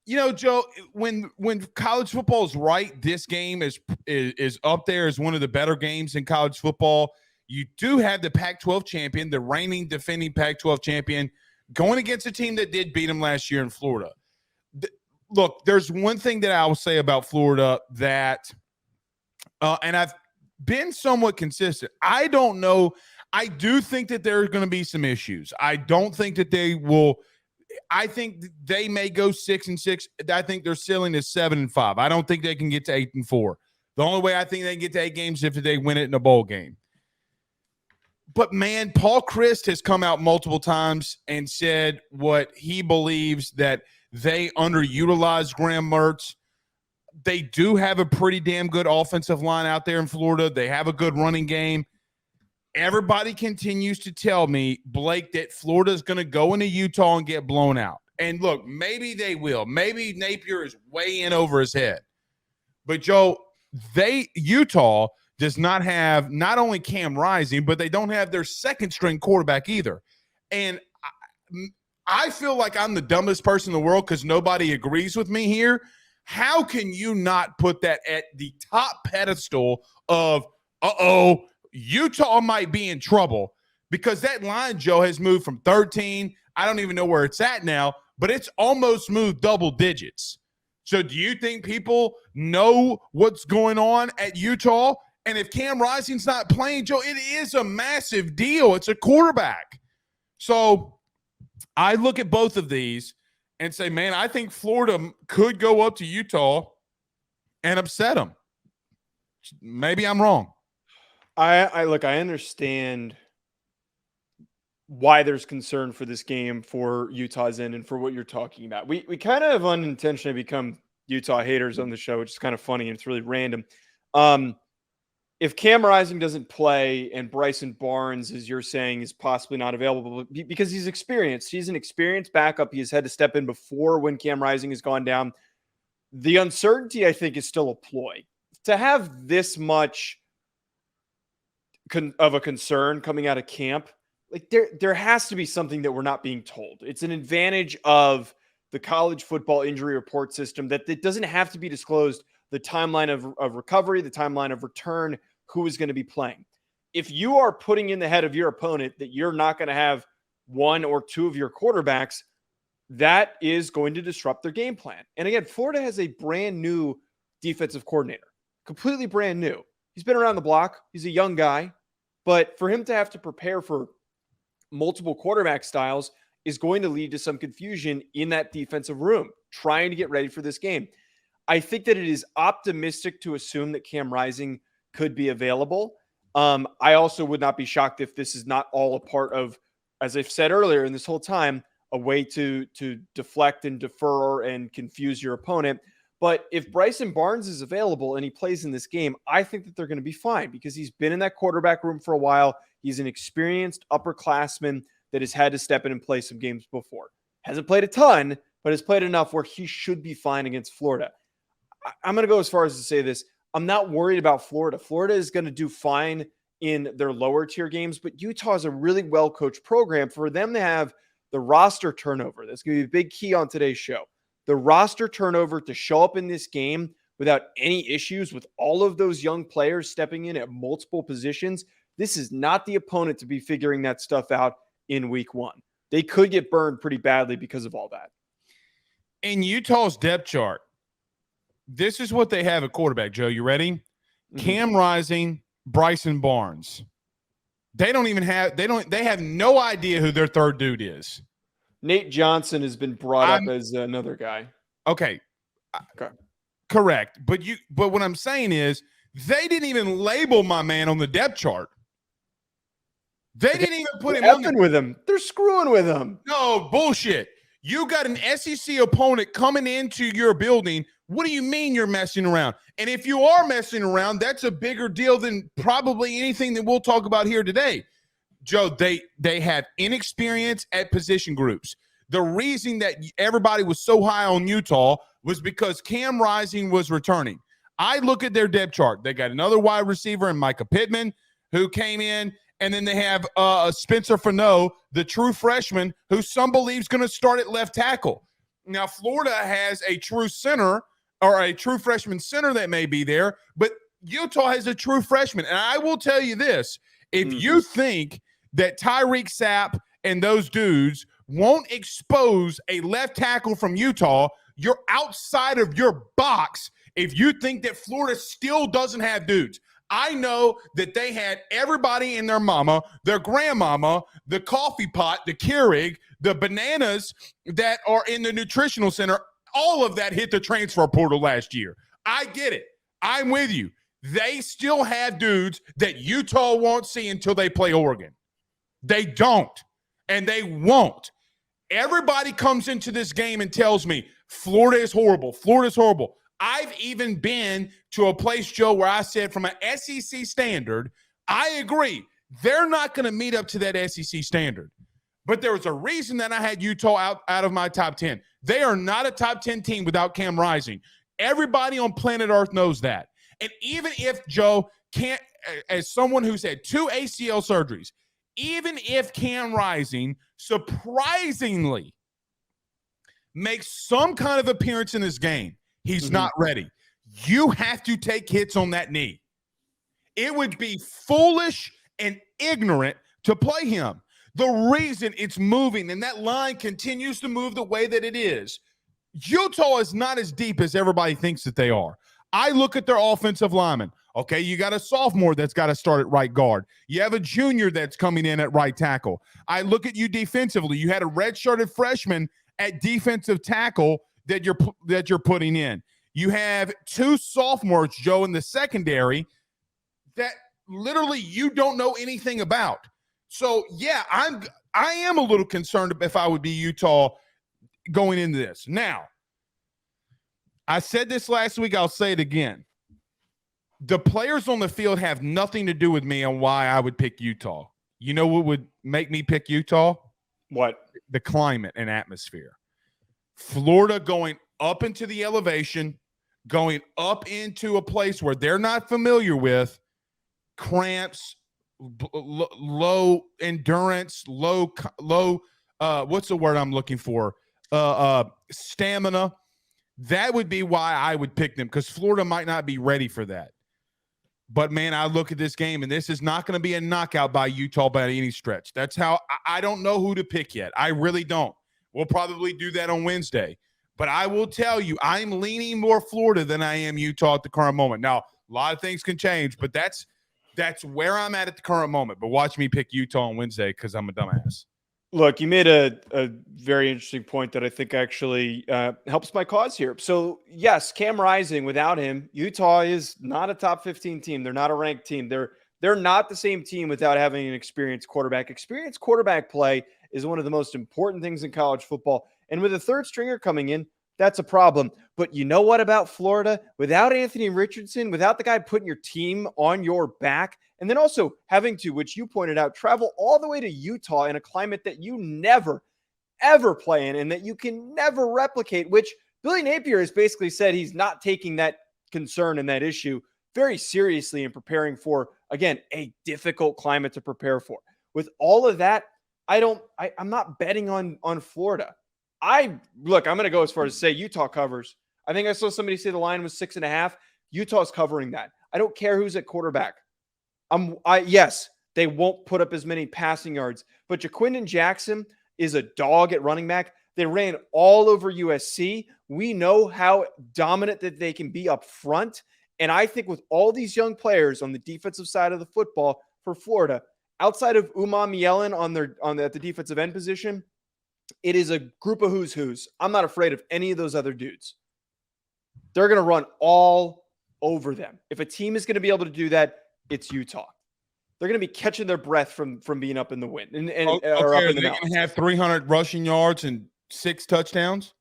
Joe, when college football is right, this game is up there as one of the better games in college football. You do have the Pac-12 champion, the reigning defending Pac-12 champion, going against a team that did beat them last year in Florida. Look, there's one thing that I will say about Florida that, and I've been somewhat consistent. I don't know. I do think that there are going to be some issues. I don't think that they will. I think they may go 6-6. I think their ceiling is 7-5. I don't think they can get to 8-4. The only way I think they can get to 8 games is if they win it in a bowl game. But, man, Paul Chryst has come out multiple times and said what he believes that they underutilized Graham Mertz. They do have a pretty damn good offensive line out there in Florida. They have a good running game. Everybody continues to tell me, Blake, that Florida's going to go into Utah and get blown out. And, look, maybe they will. Maybe Napier is way in over his head. But, Joe, Utah – does not have not only Cam Rising, but they don't have their second-string quarterback either. And I feel like I'm the dumbest person in the world because nobody agrees with me here. How can you not put that at the top pedestal of, Utah might be in trouble? Because that line, Joe, has moved from 13. I don't even know where it's at now, but it's almost moved double digits. So do you think people know what's going on at Utah? And if Cam Rising's not playing, Joe, it is a massive deal. It's a quarterback. So I look at both of these and say, man, I think Florida could go up to Utah and upset them. Maybe I'm wrong. I understand why there's concern for this game for Utah's end and for what you're talking about. We kind of unintentionally become Utah haters on the show, which is kind of funny and it's really random. If Cam Rising doesn't play and Bryson Barnes, as you're saying, is possibly not available because he's experienced. He's an experienced backup. He has had to step in before when Cam Rising has gone down. The uncertainty, I think, is still a ploy. To have this much of a concern coming out of camp, like there has to be something that we're not being told. It's an advantage of the college football injury report system that it doesn't have to be disclosed. The timeline of recovery, the timeline of return, who is going to be playing. If you are putting in the head of your opponent that you're not going to have one or two of your quarterbacks, that is going to disrupt their game plan. And again, Florida has a brand new defensive coordinator, completely brand new. He's been around the block. He's a young guy. But for him to have to prepare for multiple quarterback styles is going to lead to some confusion in that defensive room, trying to get ready for this game. I think that it is optimistic to assume that Cam Rising could be available. I also would not be shocked if this is not all a part of, as I've said earlier in this whole time, a way to deflect and defer and confuse your opponent. But if Bryson Barnes is available and he plays in this game, I think that they're going to be fine because he's been in that quarterback room for a while. He's an experienced upperclassman that has had to step in and play some games before. Hasn't played a ton, but has played enough where he should be fine against Florida. I'm going to go as far as to say this. I'm not worried about Florida. Florida is going to do fine in their lower tier games, but Utah is a really well-coached program. For them to have the roster turnover, that's going to be a big key on today's show. The roster turnover to show up in this game without any issues with all of those young players stepping in at multiple positions. This is not the opponent to be figuring that stuff out in week one. They could get burned pretty badly because of all that. In Utah's depth chart, this is what they have at quarterback, Joe. You ready? Mm-hmm. Cam Rising, Bryson Barnes. They have no idea who their third dude is. Nate Johnson has been brought up as another guy. Okay. Correct. But what I'm saying is they didn't even label my man on the depth chart. They didn't even put him on with him. They're screwing with him. No, bullshit. You got an SEC opponent coming into your building. What do you mean you're messing around? And if you are messing around, that's a bigger deal than probably anything that we'll talk about here today. Joe, they have inexperience at position groups. The reason that everybody was so high on Utah was because Cam Rising was returning. I look at their depth chart. They got another wide receiver in Micah Pittman who came in, and then they have Spencer Fano, the true freshman, who some believe is going to start at left tackle. Now, Florida has a true center or a true freshman center that may be there, but Utah has a true freshman. And I will tell you this, if you think that Tyreek Sapp and those dudes won't expose a left tackle from Utah, you're outside of your box if you think that Florida still doesn't have dudes. I know that they had everybody and their mama, their grandmama, the coffee pot, the Keurig, the bananas that are in the nutritional center. All of that hit the transfer portal last year. I get it. I'm with you. They still have dudes that Utah won't see until they play Oregon. They don't, and they won't. Everybody comes into this game and tells me Florida is horrible. Florida's horrible. I've even been to a place, Joe, where I said from an SEC standard, I agree. They're not going to meet up to that SEC standard. But there was a reason that I had Utah out of my top 10. They are not a top 10 team without Cam Rising. Everybody on planet Earth knows that. And even if Joe can't, as someone who's had 2 ACL surgeries, even if Cam Rising surprisingly makes some kind of appearance in this game, he's not ready. You have to take hits on that knee. It would be foolish and ignorant to play him. The reason it's moving and that line continues to move the way that it is, Utah is not as deep as everybody thinks that they are. I look at their offensive linemen. Okay, you got a sophomore that's got to start at right guard. You have a junior that's coming in at right tackle. I look at you defensively. You had a redshirted freshman at defensive tackle that you're putting in. You have 2 sophomores, Joe, in the secondary that literally you don't know anything about. So, yeah, I am a little concerned if I would be Utah going into this. Now, I said this last week. I'll say it again. The players on the field have nothing to do with me on why I would pick Utah. You know what would make me pick Utah? What? The climate and atmosphere. Florida going up into the elevation, going up into a place where they're not familiar with, cramps, low endurance, low what's the word I'm looking for? Stamina. That would be why I would pick them, because Florida might not be ready for that. But, man, I look at this game, and this is not going to be a knockout by Utah by any stretch. That's how I don't know who to pick yet. I really don't. We'll probably do that on Wednesday. But I will tell you, I'm leaning more Florida than I am Utah at the current moment. Now, a lot of things can change, but that's where I'm at the current moment. But watch me pick Utah on Wednesday because I'm a dumbass. Look, you made a very interesting point that I think actually helps my cause here. So, yes, Cam Rising, without him, Utah is not a top 15 team. They're not a ranked team. They're not the same team without having an experienced quarterback. Experienced quarterback play is one of the most important things in college football. And with a third stringer coming in, that's a problem. But you know what about Florida? Without Anthony Richardson, without the guy putting your team on your back, and then also having to, which you pointed out, travel all the way to Utah in a climate that you never, ever play in and that you can never replicate, which Billy Napier has basically said he's not taking that concern and that issue very seriously in preparing for, again, a difficult climate to prepare for. With all of that, I'm not betting on Florida. I'm going to go as far as to say Utah covers. I think I saw somebody say the line was 6.5. Utah's covering that. I don't care who's at quarterback. Yes, they won't put up as many passing yards, but Jaquindon Jackson is a dog at running back. They ran all over USC. We know how dominant that they can be up front. And I think with all these young players on the defensive side of the football for Florida, outside of Umam Yellen at the defensive end position, it is a group of who's who's. I'm not afraid of any of those other dudes. They're going to run all over them. If a team is going to be able to do that, it's Utah. They're going to be catching their breath from being up in the wind or up in the mountains. They're going to have 300 rushing yards and 6 touchdowns,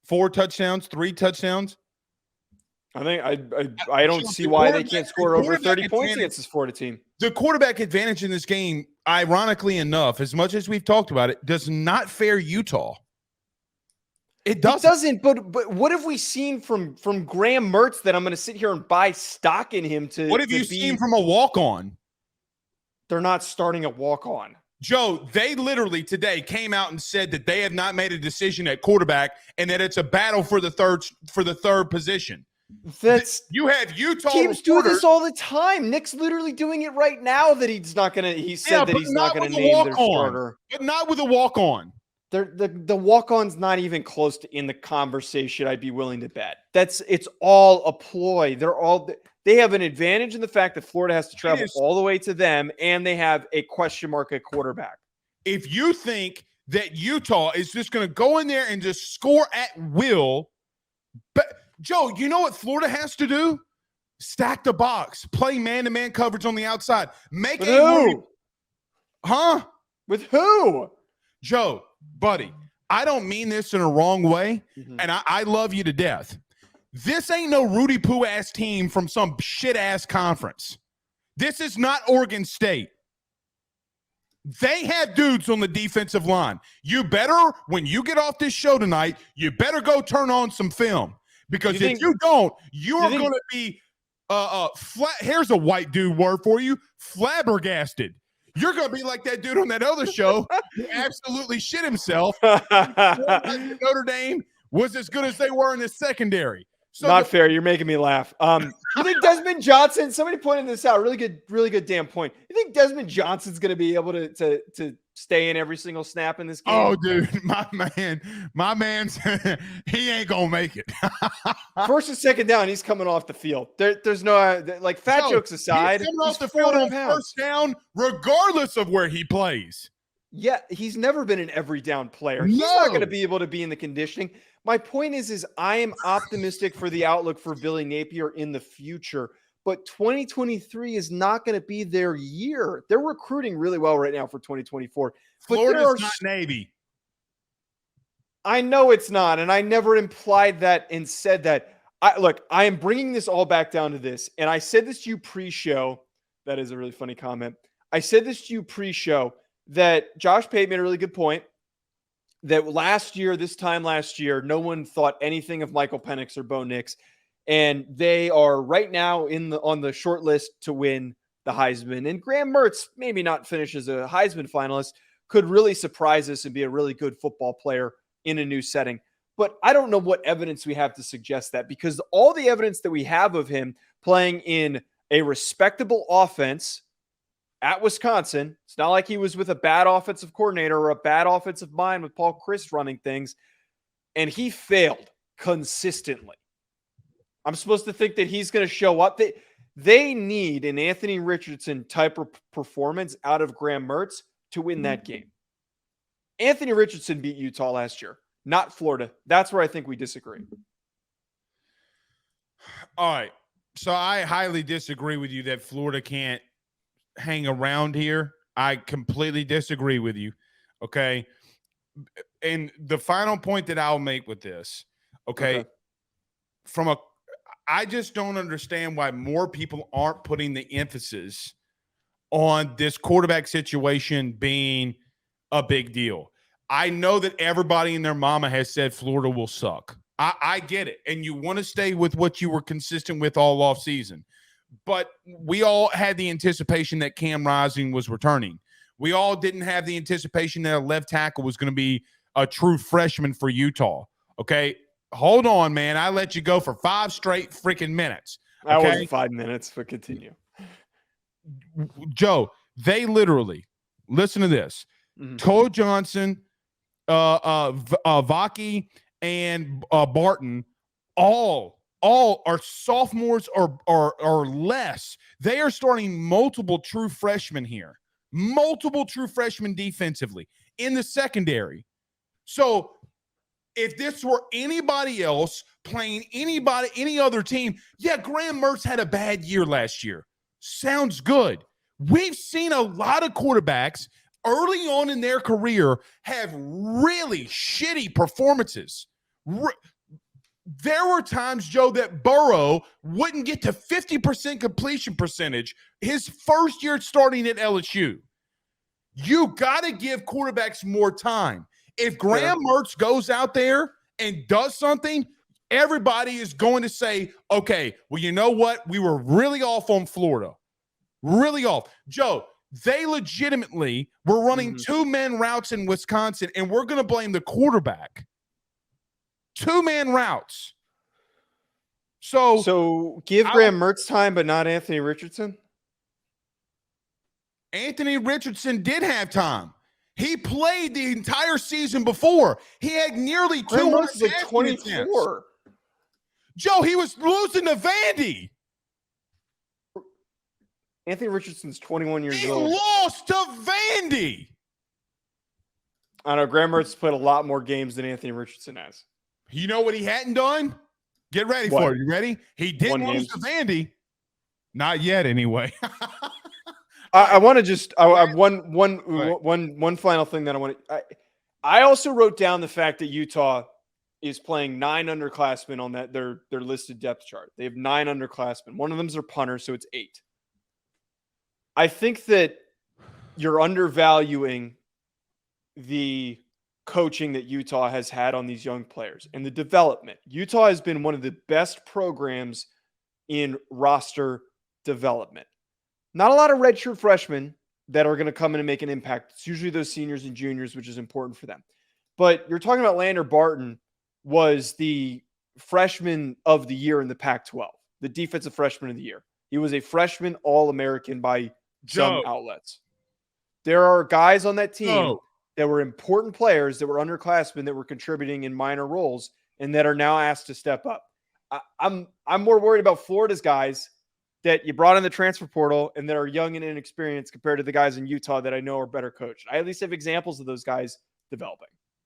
4 touchdowns, 3 touchdowns. I think I don't see why they can't score over 30 points against this Florida team. The quarterback advantage in this game, ironically enough, as much as we've talked about it, does not fare Utah. It doesn't. But what have we seen from Graham Mertz that I'm going to sit here and buy stock in him to? What have you seen from a walk-on? They're not starting a walk-on. Joe, they literally today came out and said that they have not made a decision at quarterback and that it's a battle for the third position. You have Utah teams do this all the time. Nick's literally doing it right now. That he's not gonna. He said that he's not gonna name their starter, but not with a walk-on. The walk-on's not even close to in the conversation. I'd be willing to bet it's all a ploy. They have an advantage in the fact that Florida has to travel all the way to them, and they have a question mark at quarterback. If you think that Utah is just going to go in there and just score at will, but Joe, you know what Florida has to do? Stack the box, play man-to-man coverage on the outside. With who? With who? Joe, buddy, I don't mean this in a wrong way, and I love you to death. This ain't no Rudy Poo-ass team from some shit-ass conference. This is not Oregon State. They have dudes on the defensive line. You better, when you get off this show tonight, you better go turn on some film. Because if you don't, you're going to be flat. Here's a white dude word for you, flabbergasted. You're going to be like that dude on that other show who absolutely shit himself. Notre Dame was as good as they were in the secondary. So not fair. You're making me laugh. You think Desmond Johnson? Somebody pointed this out. Really good damn point. You think Desmond Johnson's going to be able to stay in every single snap in this game? Oh, dude, my man's he ain't gonna make it. First and second down, he's coming off the field. There's no fat jokes aside. He's coming off the field on first down, regardless of where he plays. Yeah, he's never been an every down player. He's not going to be able to be in the conditioning. My point is I am optimistic for the outlook for Billy Napier in the future, but 2023 is not going to be their year. They're recruiting really well right now for 2024. Florida's not Navy. I know it's not, and I never implied that and said that. I am bringing this all back down to this, and I said this to you pre-show. That is a really funny comment. I said this to you pre-show that Josh Pate made a really good point. That this time last year, no one thought anything of Michael Penix or Bo Nix, and they are right now on the short list to win the Heisman. And Graham Mertz, maybe not finish as a Heisman finalist, could really surprise us and be a really good football player in a new setting. But I don't know what evidence we have to suggest that, because all the evidence that we have of him playing in a respectable offense at Wisconsin, it's not like he was with a bad offensive coordinator or a bad offensive mind with Paul Chryst running things, and he failed consistently. I'm supposed to think that he's going to show up. They need an Anthony Richardson type of performance out of Graham Mertz to win that game. Anthony Richardson beat Utah last year, not Florida. That's where I think we disagree. All right. So I highly disagree with you that Florida can't hang around here. I completely disagree with you. Okay. And the final point that I'll make with this, okay. I just don't understand why more people aren't putting the emphasis on this quarterback situation being a big deal. I know that everybody and their mama has said Florida will suck. I get it. And you want to stay with what you were consistent with all off season. But we all had the anticipation that Cam Rising was returning. We all didn't have the anticipation that a left tackle was going to be a true freshman for Utah. Okay. Hold on, man. I let you go for 5 straight freaking minutes. Okay? That wasn't 5 minutes, but continue. Joe, they literally, listen to this. Cole Johnson, Vaki, and Barton all are sophomores or less. They are starting multiple true freshmen here. Multiple true freshmen defensively in the secondary. So if this were anybody else playing any other team, yeah, Graham Mertz had a bad year last year. Sounds good. We've seen a lot of quarterbacks early on in their career have really shitty performances. There were times, Joe, that Burrow wouldn't get to 50% completion percentage his first year starting at LSU. You got to give quarterbacks more time. If Graham Mertz goes out there and does something, everybody is going to say, okay, well, you know what? We were really off on Florida. Really off. Joe, They legitimately were running 2-man routes in Wisconsin, and we're going to blame the quarterback. 2-man routes. So give Graham Mertz time, but not Anthony Richardson? Anthony Richardson did have time. He played the entire season before. He had nearly 200 like 24. Joe, he was losing to Vandy. Anthony Richardson's 21 years He old. lost to Vandy. I know Graham Mertz played a lot more games than Anthony Richardson has. You know what he hadn't done? Get ready for it. You ready? He didn't lose to Vandy. Not yet, anyway. I want to just one final thing that I want to. I also wrote down the fact that Utah is playing 9 underclassmen on their listed depth chart. They have 9 underclassmen. One of them's their punter, so it's 8. I think that you're undervaluing the coaching that Utah has had on these young players and the development. Utah has been one of the best programs in roster development. Not a lot of redshirt freshmen that are going to come in and make an impact. It's usually those seniors and juniors, which is important for them. But you're talking about Lander Barton was the freshman of the year in the Pac-12, the defensive freshman of the year. He was a freshman All-American by some outlets. There are guys on that team that were important players that were underclassmen that were contributing in minor roles and that are now asked to step up. I'm more worried about Florida's guys that you brought in the transfer portal and that are young and inexperienced compared to the guys in Utah that I know are better coached. I at least have examples of those guys developing.